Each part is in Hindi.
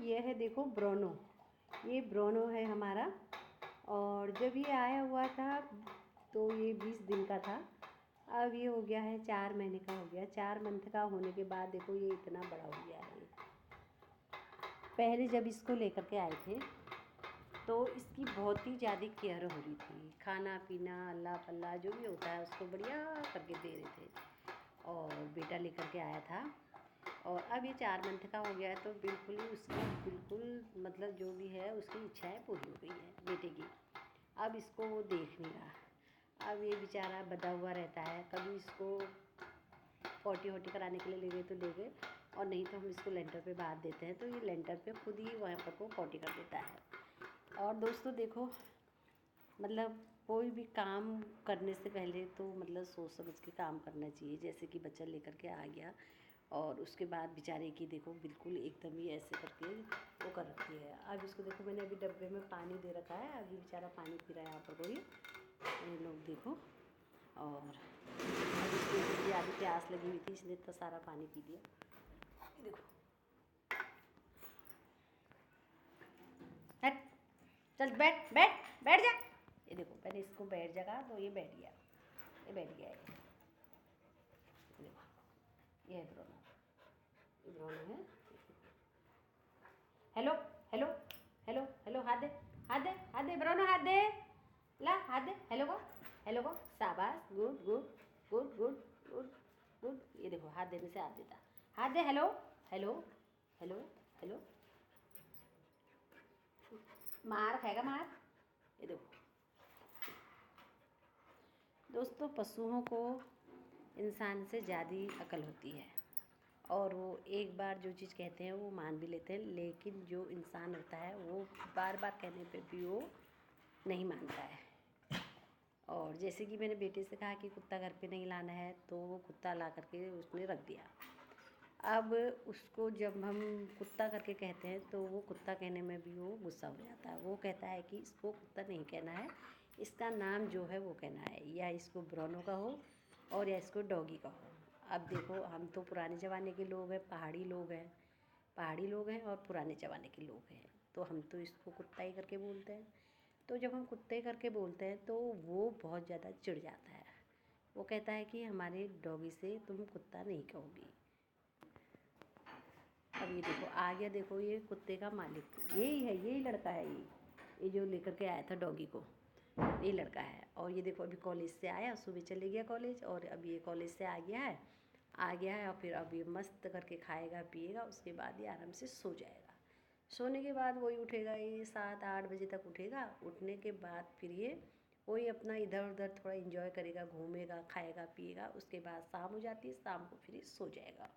ये है देखो ब्रोनो, ये ब्रोनो है हमारा। और जब ये आया हुआ था तो ये 20 दिन का था। अब ये हो गया है 4 महीने का हो गया। 4 मंथ का होने के बाद देखो ये इतना बड़ा हो गया है। पहले जब इसको लेकर के आए थे तो इसकी बहुत ही ज़्यादा केयर हो रही थी। खाना पीना अल्लाह पल्ला जो भी होता है उसको बढ़िया करके दे रहे थे। और बेटा लेकर के आया था और अब ये 4 मंथ का हो गया है तो बिल्कुल ही उसकी बिल्कुल मतलब जो भी है उसकी इच्छाएं पूरी हो गई है बेटे की। अब इसको वो देख नहीं रहा। अब ये बेचारा बंधा हुआ रहता है। कभी इसको पोटी वोटी कराने के लिए ले गए तो ले गए, और नहीं तो हम इसको लेंटर पे बांध देते हैं तो ये लेंटर पे खुद ही वहाँ पर को पोटी कर देता है। और दोस्तों देखो, मतलब कोई भी काम करने से पहले तो मतलब सोच समझ के काम करना चाहिए। जैसे कि बच्चा लेकर के आ गया और उसके बाद बेचारे की देखो बिल्कुल एकदम ही ऐसे करके वो कर रखी है। अब इसको देखो मैंने अभी डब्बे में पानी दे रखा है। अभी बेचारा पानी पी रहा है यहाँ पर कोई, ये लोग देखो। और अब इसको इतनी ज़्यादा प्यास लगी हुई थी, इसने इतना सारा पानी पी लिया। ये देखो, हट, चल बैठ बैठ बैठ जा। ये देखो मैंने इसको बैठ जगह तो ये बैठ गया, ये बैठ गया है। देखो ये है ब्रोनो, ये ब्रोनो है। हेलो हेलो हेलो हेलो, हाथ दे हाथ दे हाथ दे ब्रोनो, हाथ दे, ला हाथ दे। हेलो को शाबाश, good good good good good good. ये देखो हाथ देने से हाथ देता, हाथ दे। हेलो हेलो हेलो हेलो, मार खाएगा मार। ये देखो दोस्तों, पशुओं को इंसान से ज़्यादा अकल होती है और वो एक बार जो चीज़ कहते हैं वो मान भी लेते हैं, लेकिन जो इंसान होता है वो बार बार कहने पे भी वो नहीं मानता है। और जैसे कि मैंने बेटे से कहा कि कुत्ता घर पे नहीं लाना है तो वो कुत्ता ला करके उसने रख दिया। अब उसको जब हम कुत्ता करके कहते हैं तो वो कुत्ता कहने में भी वो गुस्सा हो जाता है। वो कहता है कि इसको कुत्ता नहीं कहना है, इसका नाम जो है वो कहना है, या इसको ब्रोनो का हो और या इसको डॉगी का हो। अब देखो हम तो पुराने ज़माने के लोग हैं, पहाड़ी लोग हैं और पुराने ज़माने के लोग हैं, तो हम तो इसको कुत्ता ही करके बोलते हैं। तो जब हम कुत्ते करके बोलते हैं तो वो बहुत ज़्यादा चिढ़ जाता है। वो कहता है कि हमारे डॉगी से तुम कुत्ता नहीं कहोगी। अब ये देखो आ गया, देखो ये कुत्ते का मालिक यही है, यही लड़का है, ये जो लेकर के आया था डॉगी को, ये लड़का है। और ये देखो अभी कॉलेज से आया, सुबह चले गया कॉलेज और अभी ये कॉलेज से आ गया है और फिर अभी मस्त करके खाएगा पिएगा, उसके बाद ये आराम से सो जाएगा। सोने के बाद वही उठेगा, ये 7-8 बजे तक उठेगा। उठने के बाद फिर ये वही अपना इधर उधर थोड़ा इंजॉय करेगा, घूमेगा, खाएगा पिएगा। उसके बाद शाम हो जाती है, शाम को फिर सो जाएगा।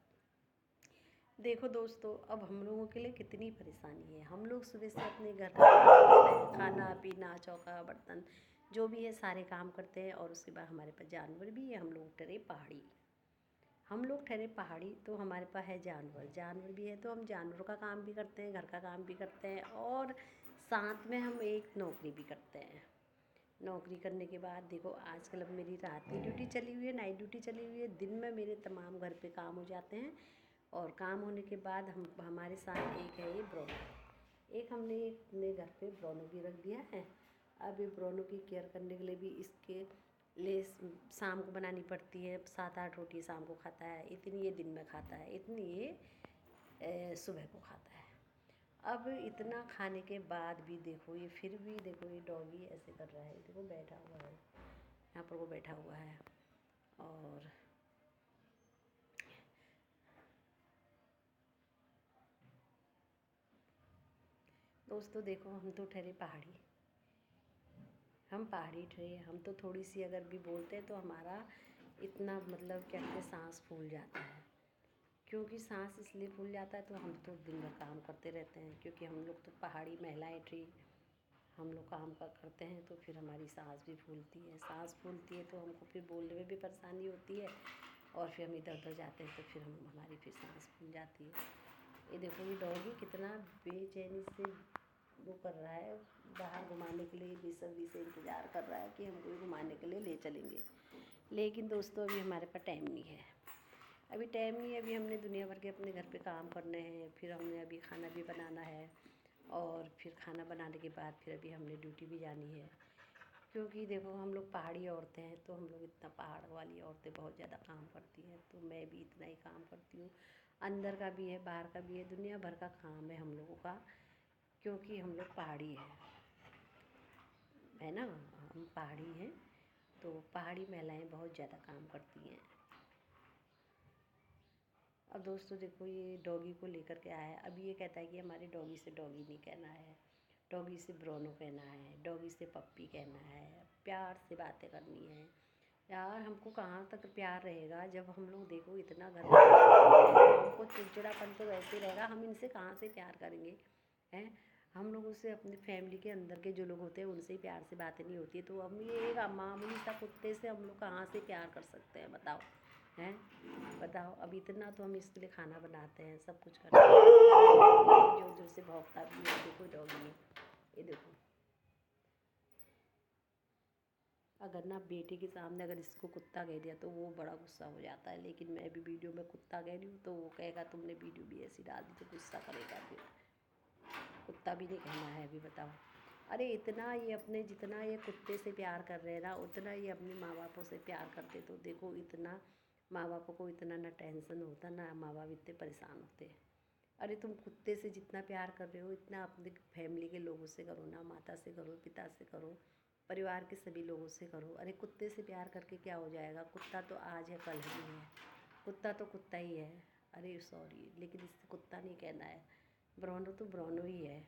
देखो दोस्तों, अब हम लोगों के लिए कितनी परेशानी है। हम लोग सुबह से अपने घर का काम करते हैं, खाना पीना चौका बर्तन जो भी है सारे काम करते हैं, और उसके बाद हमारे पास जानवर भी है। हम लोग ठहरे पहाड़ी तो हमारे पास है जानवर भी है, तो हम जानवरों का काम भी करते हैं, घर का काम भी करते हैं, और साथ में हम एक नौकरी भी करते हैं। नौकरी करने के बाद देखो आजकल अब मेरी रात की ड्यूटी चली हुई है, नाइट ड्यूटी चली हुई है। दिन में मेरे तमाम घर पे काम हो जाते हैं, और काम होने के बाद हमारे साथ एक है ये ब्रोनो, एक हमने अपने घर पे ब्रोनो भी रख दिया है। अब ये ब्रोनो की केयर करने के लिए भी इसके लिए शाम को बनानी पड़ती है। 7-8 रोटी शाम को खाता है, इतनी ये दिन में खाता है, इतनी ये सुबह को खाता है। अब इतना खाने के बाद भी देखो ये फिर भी देखो ये डॉगी ऐसे कर रहा है। देखो बैठा हुआ है यहाँ पर, वो बैठा हुआ है। और दोस्तों देखो, हम तो ठहरे पहाड़ी, हम तो थोड़ी सी अगर भी बोलते हैं तो हमारा इतना मतलब क्या कहते हैं सांस फूल जाता है। क्योंकि सांस इसलिए फूल जाता है तो हम तो दिन भर काम करते रहते हैं, क्योंकि हम लोग तो पहाड़ी महिलाएं थी, हम लोग काम करते हैं तो फिर हमारी सांस भी फूलती है तो हमको फिर बोलने में भी परेशानी होती है, और फिर हम इधर उधर जाते हैं तो फिर हमारी फिर सांस फूल जाती है। ये देखो ये डॉगी कितना बेचैनी से वो कर रहा है, बाहर घुमाने के लिए बेसब्री से इंतज़ार कर रहा है कि हमको घुमाने के लिए ले चलेंगे। लेकिन दोस्तों अभी हमारे पास टाइम नहीं है। अभी टाइम नहीं है, अभी हमने दुनिया भर के अपने घर पे काम करने हैं, फिर हमने अभी खाना भी बनाना है और फिर खाना बनाने के बाद फिर अभी हमने ड्यूटी भी जानी है। क्योंकि देखो हम लोग पहाड़ी औरतें हैं, तो हम लोग इतना पहाड़ वाली औरतें बहुत ज़्यादा काम करती हैं, तो मैं भी इतना ही काम करती हूँ। अंदर का भी है, बाहर का भी है, दुनिया भर का काम है हम लोगों का, क्योंकि हम लोग पहाड़ी है ना, हम पहाड़ी हैं, तो पहाड़ी महिलाएं बहुत ज़्यादा काम करती हैं। अब दोस्तों देखो, ये डॉगी को लेकर के आया है। अब ये कहता है कि हमारे डॉगी से डॉगी नहीं कहना है, डॉगी से ब्रोनो कहना है, डॉगी से पप्पी कहना है, प्यार से बातें करनी है। यार हमको कहाँ तक प्यार रहेगा जब हम लोग देखो इतना घर में हमको चिड़चिड़ापन तो वैसे रहेगा, हम इनसे कहाँ से प्यार करेंगे हैं। हम लोगों से अपनी फैमिली के अंदर के जो लोग होते हैं उनसे ही प्यार से बातें नहीं होती, तो हम ये एक मामूली सा कुत्ते से हम लोग कहाँ से प्यार कर सकते हैं बताओ हैं। बताओ, अब इतना तो हम इसके लिए खाना बनाते हैं, सब कुछ करते हैं, जोर जोर से भौंकता भी है। देखो डॉगी, ये देखो, अगर ना बेटे के सामने अगर इसको कुत्ता कह दिया तो वो बड़ा गुस्सा हो जाता है, लेकिन मैं भी वीडियो में कुत्ता कह रही हूँ तो वो कहेगा तुमने वीडियो भी ऐसी डाल दी, तो गुस्सा करेगा, फिर कुत्ता भी नहीं कहना है अभी बताओ। अरे इतना ये अपने, जितना ये कुत्ते से प्यार कर रहे हैं ना, उतना ये अपने माँ बापों से प्यार करते, तो देखो इतना माँ बापों को इतना ना टेंशन होता, ना माँ बाप इतने परेशान होते। अरे तुम कुत्ते से जितना प्यार कर रहे हो इतना अपने फैमिली के लोगों से करो ना, माता से करो, पिता से करो, परिवार के सभी लोगों से करो। अरे कुत्ते से प्यार करके क्या हो जाएगा, कुत्ता तो आज है कल नहीं है, कुत्ता तो कुत्ता ही है। अरे सॉरी, लेकिन इससे कुत्ता नहीं कहना है, ब्रोनो तो ब्रोनो ही है।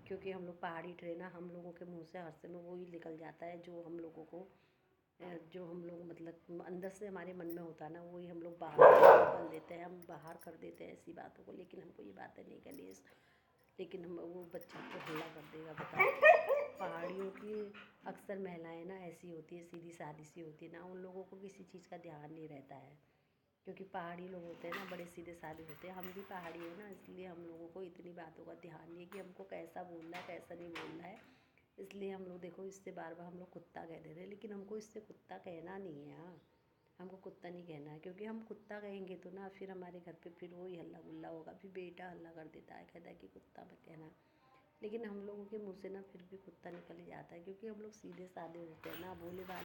क्योंकि हम लोग पहाड़ी ट्रेनर, हम लोगों के मुंह से हर समय वो ही निकल जाता है जो हम लोगों को, जो हम लोग मतलब अंदर से हमारे मन में होता है ना, वही हम लोग बाहर निकल देते हैं, हम बाहर कर देते हैं ऐसी बातों को। लेकिन हमको ये बातें नहीं करनी, लेकिन हम वो बच्चा तो हल्ला कर देगा बताओ। पहाड़ियों की अक्सर महिलाएं ना ऐसी होती है, सीधी सादी सी होती है ना, उन लोगों को किसी चीज़ का ध्यान नहीं रहता है। क्योंकि पहाड़ी लोग होते हैं ना, बड़े सीधे साधे होते हैं, हम भी पहाड़ी है ना, इसलिए हम लोगों को इतनी बातों का ध्यान नहीं है कि हमको कैसा बोलना है कैसा नहीं बोलना है। इसलिए हम लोग देखो इससे बार बार हम लोग कुत्ता कह दे रहे हैं, लेकिन हमको इससे कुत्ता कहना नहीं है। हाँ, हमको कुत्ता नहीं कहना है, क्योंकि हम कुत्ता कहेंगे तो ना फिर हमारे घर पे फिर वही हल्ला गुल्ला होगा, फिर बेटा हल्ला कर देता है, कहता है कि कुत्ता मत कहना। लेकिन हम लोगों के मुँह से ना फिर भी कुत्ता निकल ही जाता है, क्योंकि हम लोग सीधे साधे होते हैं ना, भोले भाले